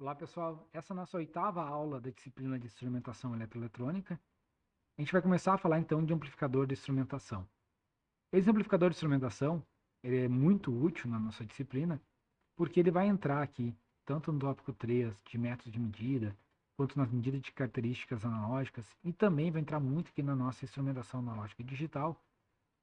Olá pessoal, essa é a nossa 8ª aula da disciplina de instrumentação eletroeletrônica. A gente vai começar a falar então de amplificador de instrumentação. Esse amplificador de instrumentação ele é muito útil na nossa disciplina porque ele vai entrar aqui tanto no tópico 3 de métodos de medida, quanto nas medidas de características analógicas e também vai entrar muito aqui na nossa instrumentação analógica e digital,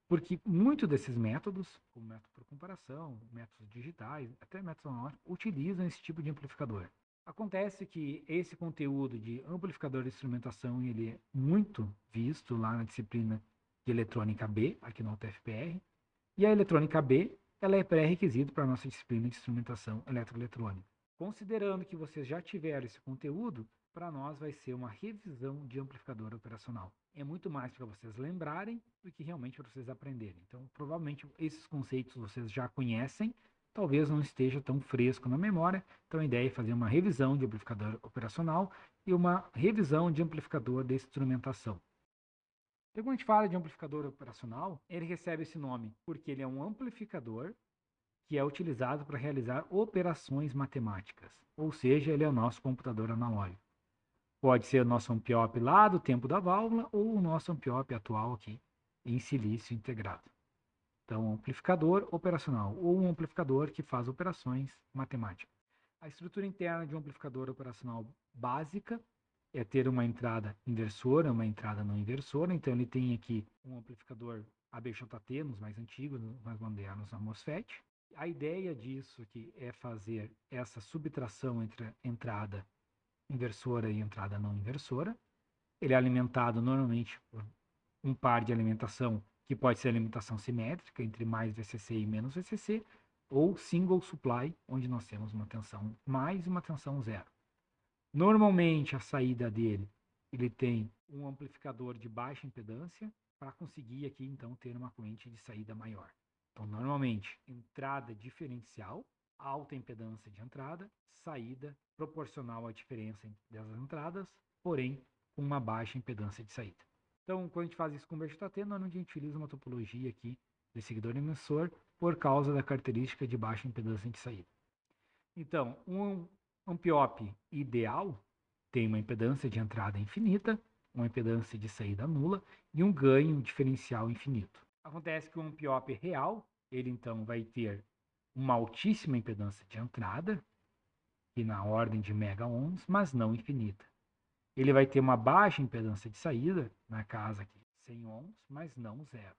porque muitos desses métodos, como método por comparação, métodos digitais, até métodos analógicos, utilizam esse tipo de amplificador. Acontece que esse conteúdo de amplificador de instrumentação ele é muito visto lá na disciplina de eletrônica B, aqui no UTFPR, e a eletrônica B ela é pré-requisito para a nossa disciplina de instrumentação eletroeletrônica. Considerando que vocês já tiveram esse conteúdo, para nós vai ser uma revisão de amplificador operacional. É muito mais para vocês lembrarem do que realmente para vocês aprenderem. Então, provavelmente esses conceitos vocês já conhecem, talvez não esteja tão fresco na memória. Então, a ideia é fazer uma revisão de amplificador operacional e uma revisão de amplificador de instrumentação. Então, quando a gente fala de amplificador operacional, ele recebe esse nome porque ele é um amplificador que é utilizado para realizar operações matemáticas, ou seja, ele é o nosso computador analógico. Pode ser o nosso ampliop lá do tempo da válvula ou o nosso ampliop atual aqui em silício integrado. Então, amplificador operacional ou um amplificador que faz operações matemáticas. A estrutura interna de um amplificador operacional básica é ter uma entrada inversora, uma entrada não inversora. Então, ele tem aqui um amplificador ABJT, nos mais antigos, nos mais modernos, a MOSFET. A ideia disso aqui é fazer essa subtração entre a entrada inversora e entrada não inversora. Ele é alimentado normalmente por um par de alimentação que pode ser alimentação simétrica entre mais VCC e menos VCC, ou single supply, onde nós temos uma tensão mais e uma tensão zero. Normalmente a saída dele, ele tem um amplificador de baixa impedância para conseguir aqui então ter uma corrente de saída maior. Então normalmente entrada diferencial, alta impedância de entrada, saída proporcional à diferença das entradas, porém com uma baixa impedância de saída. Então, quando a gente faz isso com BJT, normalmente a gente utiliza uma topologia aqui de seguidor emissor por causa da característica de baixa impedância de saída. Então, um ampliop ideal tem uma impedância de entrada infinita, uma impedância de saída nula e um ganho diferencial infinito. Acontece que o ampliop real, ele então vai ter uma altíssima impedância de entrada, que na ordem de mega ohms, mas não infinita. Ele vai ter uma baixa impedância de saída, na casa aqui, 100 ohms, mas não zero.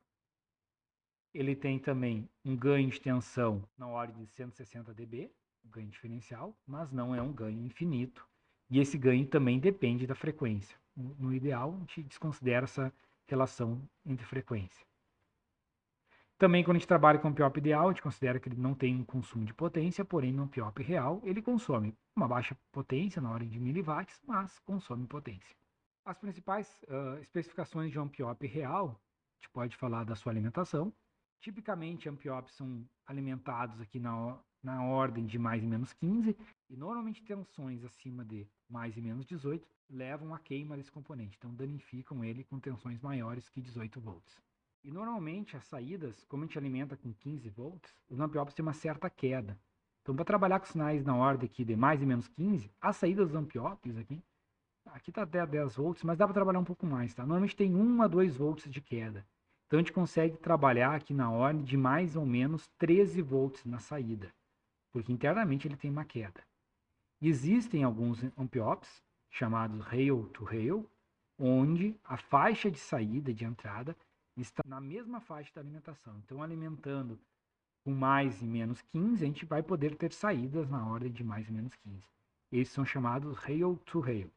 Ele tem também um ganho de tensão na ordem de 160 dB, um ganho diferencial, mas não é um ganho infinito. E esse ganho também depende da frequência. No ideal, a gente desconsidera essa relação entre frequência. Também, quando a gente trabalha com o ampliop ideal, a gente considera que ele não tem um consumo de potência, porém, no ampliop real, ele consome uma baixa potência na ordem de miliwatts, mas consome potência. As principais especificações de um ampliop real, a gente pode falar da sua alimentação. Tipicamente, ampliops são alimentados aqui na ordem de mais e menos 15, e normalmente tensões acima de mais e menos 18 levam à queima desse componente, então danificam ele com tensões maiores que 18 volts. E normalmente as saídas, como a gente alimenta com 15 volts, os ampliops têm uma certa queda. Então, para trabalhar com sinais na ordem aqui de mais e menos 15, as saídas dos ampliops aqui está até 10 volts, mas dá para trabalhar um pouco mais, tá? Normalmente tem 1 a 2 volts de queda. Então, a gente consegue trabalhar aqui na ordem de mais ou menos 13 volts na saída, porque internamente ele tem uma queda. Existem alguns ampliops, chamados rail to rail, onde a faixa de saída e de entrada está na mesma faixa da alimentação. Então, alimentando com mais e menos 15, a gente vai poder ter saídas na ordem de mais e menos 15. Esses são chamados rail to rail.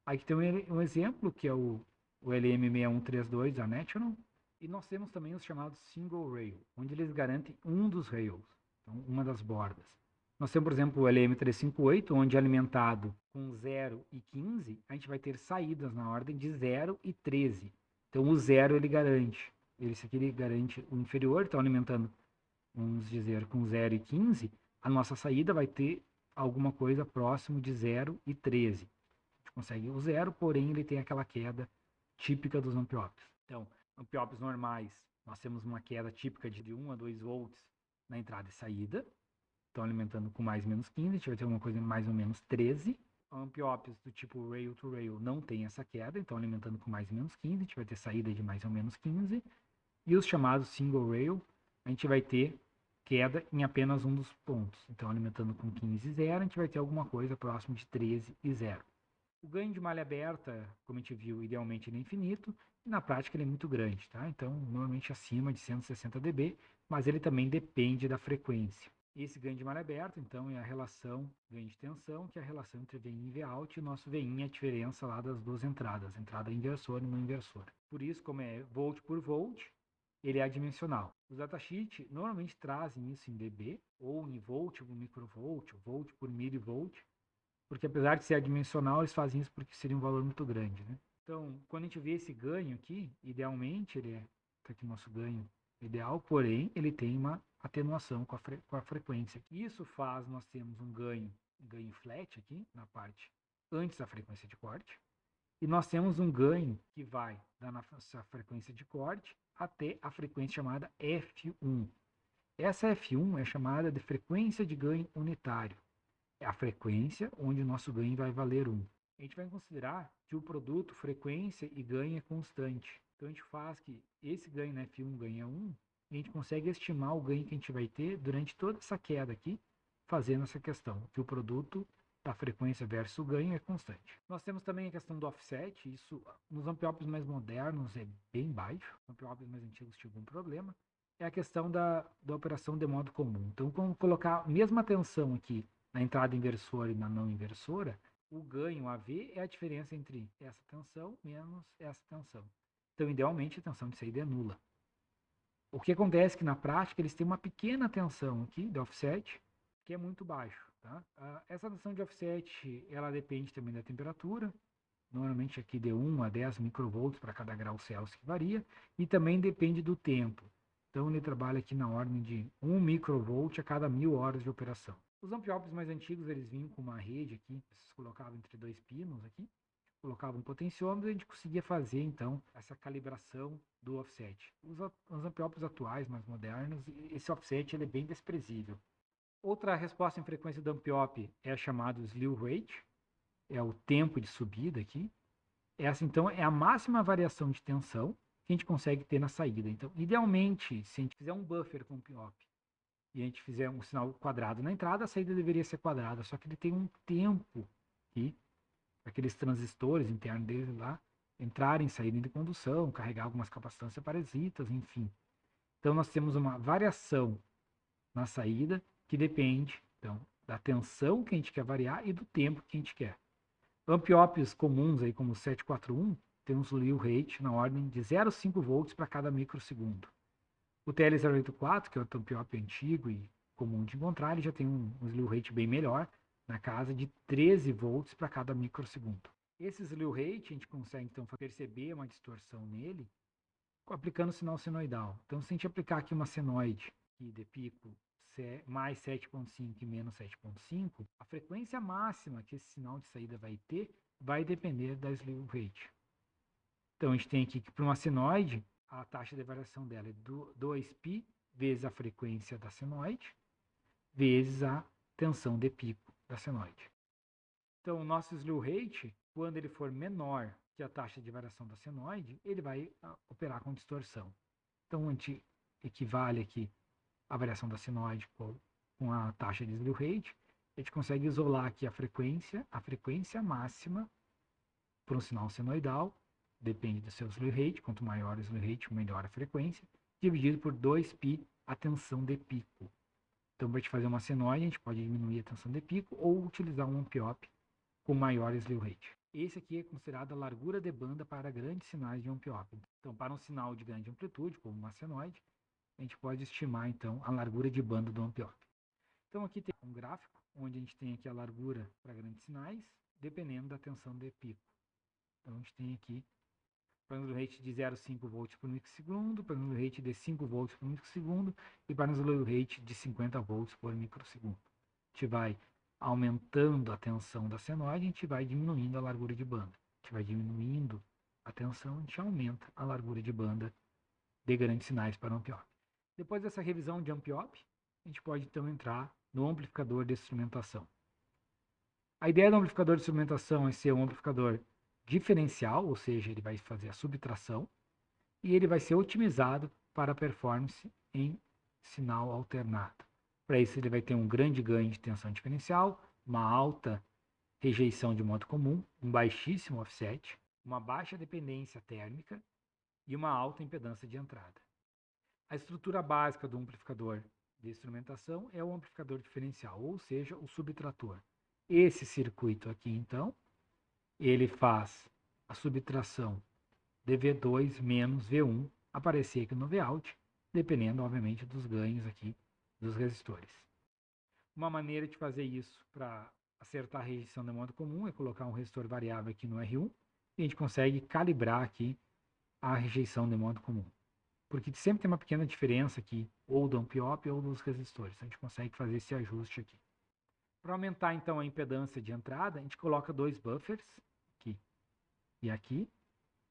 Aqui tem um exemplo, que é o LM6132 da National, e nós temos também os chamados single rail, onde eles garantem um dos rails, então uma das bordas. Nós temos, por exemplo, o LM358, onde alimentado com 0 e 15, a gente vai ter saídas na ordem de 0 e 13. Então o 0 ele garante, esse aqui ele garante o inferior, então alimentando, vamos dizer, com 0 e 15, a nossa saída vai ter alguma coisa próximo de 0 e 13. A gente consegue o 0, porém ele tem aquela queda típica dos ampliops. Então, ampliops normais, nós temos uma queda típica de 1 a 2 volts na entrada e saída. estão alimentando com mais menos 15, a gente vai ter uma coisa mais ou menos 13. Ampliópios do tipo rail to rail não tem essa queda, então alimentando com mais ou menos 15, a gente vai ter saída de mais ou menos 15. E os chamados single rail, a gente vai ter queda em apenas um dos pontos. Então alimentando com 15 e 0, a gente vai ter alguma coisa próximo de 13 e 0. O ganho de malha aberta, como a gente viu, idealmente ele é infinito, e na prática ele é muito grande, tá? Então, normalmente acima de 160 dB, mas ele também depende da frequência. Esse ganho de malha aberta, então, é a relação ganho de tensão, que é a relação entre VIN e Vout, e o nosso VIN é a diferença lá das duas entradas, entrada inversora e não inversora. Por isso, como é volt por volt, ele é adimensional. Os datasheets normalmente trazem isso em dB, ou em volt por microvolt, volt por milivolt, porque apesar de ser adimensional, eles fazem isso porque seria um valor muito grande, né? Então, quando a gente vê esse ganho aqui, idealmente ele é, tá aqui o nosso ganho ideal, porém ele tem uma atenuação com a frequência. Isso faz nós termos um ganho flat aqui na parte antes da frequência de corte, e nós temos um ganho que vai da nossa frequência de corte até a frequência chamada F1. Essa F1 é chamada de frequência de ganho unitário. É a frequência onde o nosso ganho vai valer 1. A gente vai considerar que o produto frequência e ganho é constante. Então a gente faz que esse ganho na F1 ganha 1 e a gente consegue estimar o ganho que a gente vai ter durante toda essa queda aqui, fazendo essa questão, que o produto da frequência versus o ganho é constante. Nós temos também a questão do offset, isso nos ampliópios mais modernos é bem baixo, nos ampliópios mais antigos tinha algum problema. É a questão da operação de modo comum. Então, vamos colocar a mesma tensão aqui na entrada inversora e na não inversora, o ganho AV é a diferença entre essa tensão menos essa tensão. Então, idealmente, a tensão de saída é nula. O que acontece é que, na prática, eles têm uma pequena tensão aqui de offset, que é muito baixo. Tá? Essa tensão de offset, ela depende também da temperatura, normalmente aqui de 1 a 10 microvolts para cada grau Celsius que varia, e também depende do tempo. Então, ele trabalha aqui na ordem de 1 microvolt a cada 1000 horas de operação. Os ampliópios mais antigos, eles vinham com uma rede aqui, vocês colocavam entre dois pinos aqui, colocavam um potenciômetro e a gente conseguia fazer, então, essa calibração do offset. Os ampliópios atuais, mais modernos, esse offset ele é bem desprezível. Outra resposta em frequência do ampliop é chamado slew rate, é o tempo de subida aqui. Essa, então, é a máxima variação de tensão que a gente consegue ter na saída. Então, idealmente, se a gente fizer um buffer com o ampliop e a gente fizer um sinal quadrado na entrada, a saída deveria ser quadrada, só que ele tem um tempo aqui, aqueles transistores internos dele lá, entrarem e saírem de condução, carregar algumas capacitâncias parasitas, enfim. Então, nós temos uma variação na saída que depende, então, da tensão que a gente quer variar e do tempo que a gente quer. Ampliópios comuns, aí, como o 741, tem um slew rate na ordem de 0,5 volts para cada microsegundo. O TL084, que é o ampliópio antigo e comum de encontrar, ele já tem um slew rate bem melhor, na casa de 13 volts para cada microsegundo. Esse slew rate, a gente consegue então perceber uma distorção nele aplicando o sinal senoidal. Então, se a gente aplicar aqui uma senoide de pico mais 7.5 e menos 7.5, a frequência máxima que esse sinal de saída vai ter vai depender da slew rate. Então, a gente tem aqui que para uma senoide, a taxa de variação dela é 2π vezes a frequência da senoide, vezes a tensão de pico da senoide. Então, o nosso slew rate, quando ele for menor que a taxa de variação da senoide, ele vai operar com distorção. Então, a gente equivale aqui a variação da senoide com a taxa de slew rate. A gente consegue isolar aqui a frequência máxima para um sinal senoidal, depende do seu slew rate, quanto maior o slew rate, melhor a frequência, dividido por 2π a tensão de pico. Então, para a gente fazer uma senoide, a gente pode diminuir a tensão de pico ou utilizar um ampliop com maior slew rate. Esse aqui é considerado a largura de banda para grandes sinais de ampliop. Então, para um sinal de grande amplitude, como uma senoide, a gente pode estimar, então, a largura de banda do ampliop. Então, aqui tem um gráfico, onde a gente tem aqui a largura para grandes sinais, dependendo da tensão de pico. Então, a gente tem aqui para um slew rate de 0,5 volts por microsegundo, para um slew rate de 5 volts por microsegundo e para um slew rate de 50 volts por microsegundo. A gente vai aumentando a tensão da senoide, a gente vai diminuindo a largura de banda. A gente vai diminuindo a tensão, a gente aumenta a largura de banda de grandes sinais para o ampliop. Depois dessa revisão de ampliop, a gente pode então entrar no amplificador de instrumentação. A ideia do amplificador de instrumentação é ser um amplificador diferencial, ou seja, ele vai fazer a subtração, e ele vai ser otimizado para performance em sinal alternado. Para isso, ele vai ter um grande ganho de tensão diferencial, uma alta rejeição de modo comum, um baixíssimo offset, uma baixa dependência térmica e uma alta impedância de entrada. A estrutura básica do amplificador de instrumentação é o amplificador diferencial, ou seja, o subtrator. Esse circuito aqui, então, ele faz a subtração de V2 menos V1 aparecer aqui no Vout, dependendo, obviamente, dos ganhos aqui dos resistores. Uma maneira de fazer isso para acertar a rejeição de modo comum é colocar um resistor variável aqui no R1 e a gente consegue calibrar aqui a rejeição de modo comum. Porque sempre tem uma pequena diferença aqui, ou do ampliop ou dos resistores. Então a gente consegue fazer esse ajuste aqui. Para aumentar então a impedância de entrada, a gente coloca dois buffers, aqui e aqui,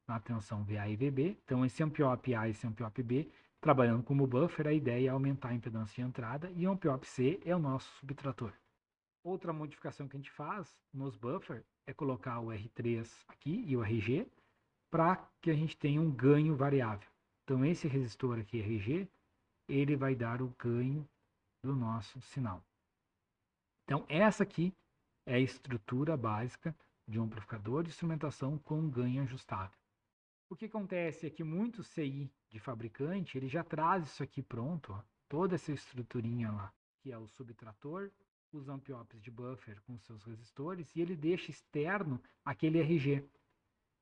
na tensão VA e VB. Então esse ampliop A e esse ampliop B, trabalhando como buffer, a ideia é aumentar a impedância de entrada, e o ampliop C é o nosso subtrator. Outra modificação que a gente faz nos buffers é colocar o R3 aqui e o RG, para que a gente tenha um ganho variável. Então esse resistor aqui, RG, ele vai dar o ganho do nosso sinal. Então essa aqui é a estrutura básica de um amplificador de instrumentação com ganho ajustável. O que acontece é que muitos CI de fabricante, ele já traz isso aqui pronto, ó, toda essa estruturinha lá, que é o subtrator, os ampiops de buffer com seus resistores, e ele deixa externo aquele RG.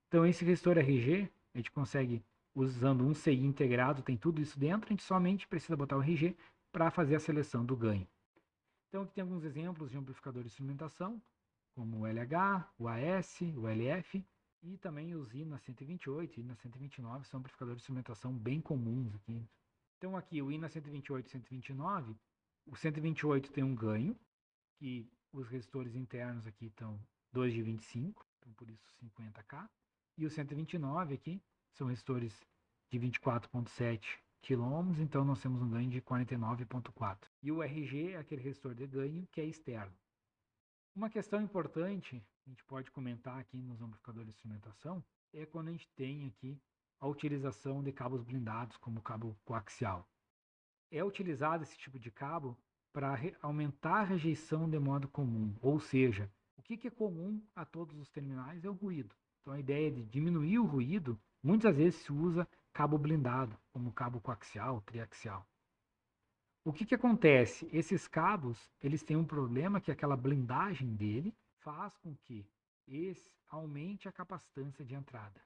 Então esse resistor RG, a gente consegue, usando um CI integrado, tem tudo isso dentro, a gente somente precisa botar o RG para fazer a seleção do ganho. Então aqui tem alguns exemplos de amplificador de instrumentação, como o LH, o AS, o LF, e também os INA 128 e INA 129 são amplificadores de instrumentação bem comuns aqui. Então aqui o INA 128 e 129, o 128 tem um ganho, que os resistores internos aqui estão 2 de 25, então por isso 50K. E o 129 aqui são resistores de 24,7 kΩ, então nós temos um ganho de 49,4. E o RG é aquele resistor de ganho que é externo. Uma questão importante, a gente pode comentar aqui nos amplificadores de instrumentação, é quando a gente tem aqui a utilização de cabos blindados, como o cabo coaxial. É utilizado esse tipo de cabo para aumentar a rejeição de modo comum, ou seja, o que é comum a todos os terminais é o ruído. Então a ideia de diminuir o ruído, muitas vezes se usa cabo blindado, como cabo coaxial, triaxial. O que acontece? Esses cabos, eles têm um problema que aquela blindagem dele faz com que esse aumente a capacitância de entrada.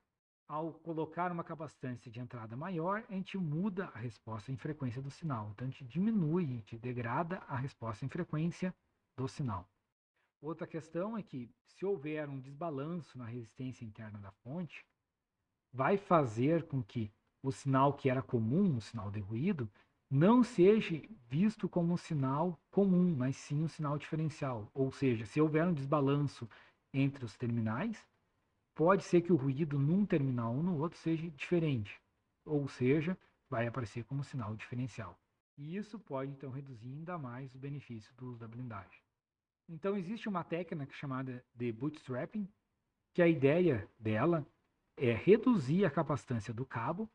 Ao colocar uma capacitância de entrada maior, a gente muda a resposta em frequência do sinal. Então a gente diminui, a gente degrada a resposta em frequência do sinal. Outra questão é que, se houver um desbalanço na resistência interna da fonte, vai fazer com que o sinal que era comum, o sinal de ruído, não seja visto como um sinal comum, mas sim um sinal diferencial. Ou seja, se houver um desbalanço entre os terminais, pode ser que o ruído num terminal ou no outro seja diferente. Ou seja, vai aparecer como sinal diferencial. E isso pode, então, reduzir ainda mais o benefício do uso da blindagem. Então, existe uma técnica chamada de bootstrapping, que a ideia dela é reduzir a capacitância do cabo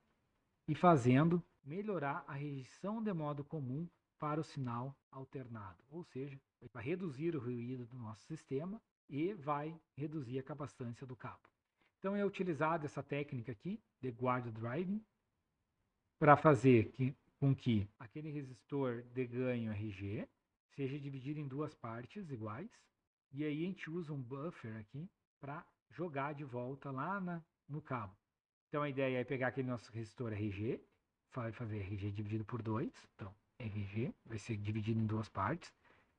e fazendo melhorar a rejeição de modo comum para o sinal alternado. Ou seja, vai reduzir o ruído do nosso sistema e vai reduzir a capacitância do cabo. Então é utilizada essa técnica aqui, de guard driving, para fazer com que aquele resistor de ganho RG seja dividido em duas partes iguais, e aí a gente usa um buffer aqui para jogar de volta lá no cabo. Então a ideia é pegar aquele nosso resistor RG, vai fazer RG dividido por 2, então RG vai ser dividido em duas partes,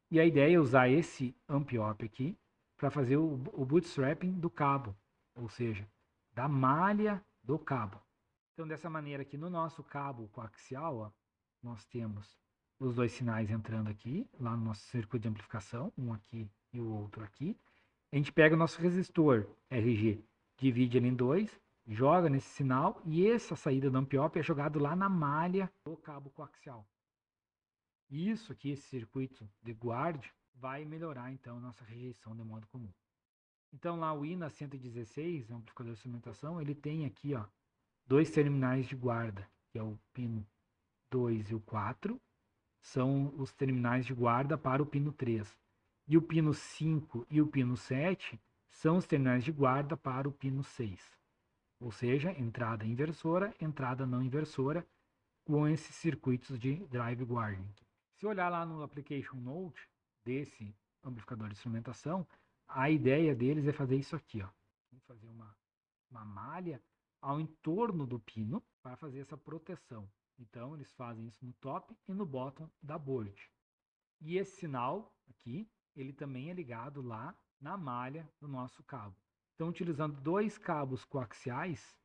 e a ideia é usar esse amp-op aqui para fazer o bootstrapping do cabo, ou seja, da malha do cabo. Então dessa maneira aqui no nosso cabo coaxial, ó, nós temos os dois sinais entrando aqui, lá no nosso circuito de amplificação, um aqui e o outro aqui. A gente pega o nosso resistor RG, divide ele em dois, joga nesse sinal, e essa saída do amp-op é jogado lá na malha do cabo coaxial. E isso aqui, esse circuito de guard, vai melhorar então a nossa rejeição de modo comum. Então lá o INA 116, o amplificador de instrumentação, ele tem aqui, ó, dois terminais de guarda, que é o pino 2 e o 4, são os terminais de guarda para o pino 3. E o pino 5 e o pino 7 são os terminais de guarda para o pino 6. Ou seja, entrada inversora, entrada não inversora, com esses circuitos de drive guarding. Se olhar lá no application note desse amplificador de instrumentação, a ideia deles é fazer isso aqui, ó. Vamos fazer uma malha ao entorno do pino para fazer essa proteção. Então, eles fazem isso no top e no bottom da board. E esse sinal aqui, ele também é ligado lá na malha do nosso cabo. Então, utilizando dois cabos coaxiais,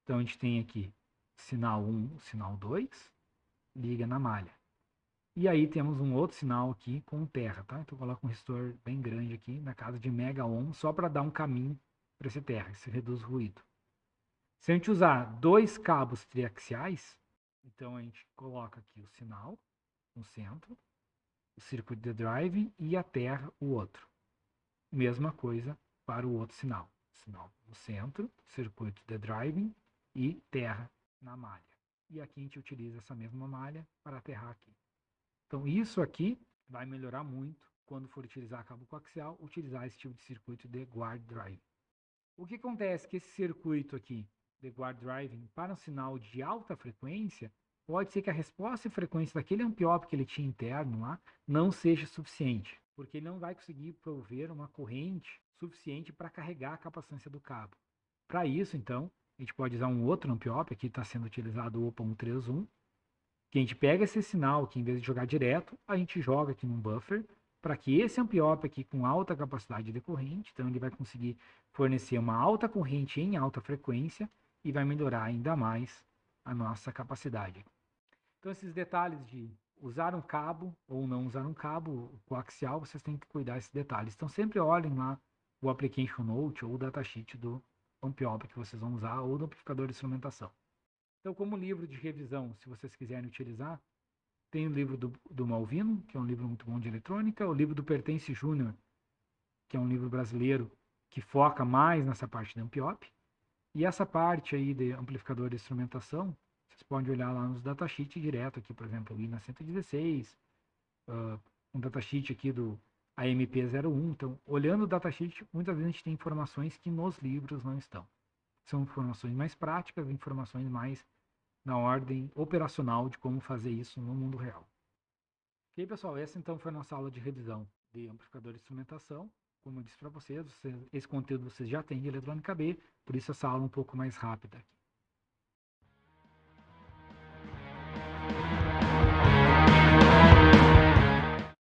então a gente tem aqui sinal 1, sinal 2, liga na malha. E aí temos um outro sinal aqui com terra, tá? Então eu coloco um resistor bem grande aqui, na casa de mega ohm, só para dar um caminho para esse terra, isso reduz o ruído. Se a gente usar dois cabos triaxiais, então a gente coloca aqui o sinal no centro, o circuito de driving e a terra o outro. Mesma coisa para o outro sinal. Sinal no centro, circuito de driving e terra na malha. E aqui a gente utiliza essa mesma malha para aterrar aqui. Então isso aqui vai melhorar muito quando for utilizar cabo coaxial, utilizar esse tipo de circuito de guard driving. O que acontece é que esse circuito aqui de guard driving para um sinal de alta frequência, pode ser que a resposta e frequência daquele ampliop que ele tinha interno lá não seja suficiente, porque ele não vai conseguir prover uma corrente suficiente para carregar a capacitância do cabo. Para isso, então, a gente pode usar um outro ampliop, aqui está sendo utilizado o OPA 131, que a gente pega esse sinal que em vez de jogar direto, a gente joga aqui num buffer, para que esse ampliop aqui com alta capacidade de corrente, então ele vai conseguir fornecer uma alta corrente em alta frequência e vai melhorar ainda mais a nossa capacidade. Então esses detalhes de usar um cabo ou não usar um cabo coaxial, vocês têm que cuidar desses detalhes. Então sempre olhem lá o application note ou o datasheet do ampliop que vocês vão usar ou do amplificador de instrumentação. Então, como livro de revisão, se vocês quiserem utilizar, tem o livro do Malvino, que é um livro muito bom de eletrônica, o livro do Pertence Júnior, que é um livro brasileiro que foca mais nessa parte de ampliop, e essa parte aí de amplificador de instrumentação, vocês podem olhar lá nos datasheets direto aqui, por exemplo, o INA 116, um datasheet aqui do AMP01. Então, olhando o datasheet, muitas vezes a gente tem informações que nos livros não estão. São informações mais práticas, informações mais na ordem operacional de como fazer isso no mundo real. Ok, pessoal? Essa então foi a nossa aula de revisão de amplificador de instrumentação. Como eu disse para vocês, esse conteúdo vocês já têm de eletrônica B, por isso essa aula é um pouco mais rápida aqui.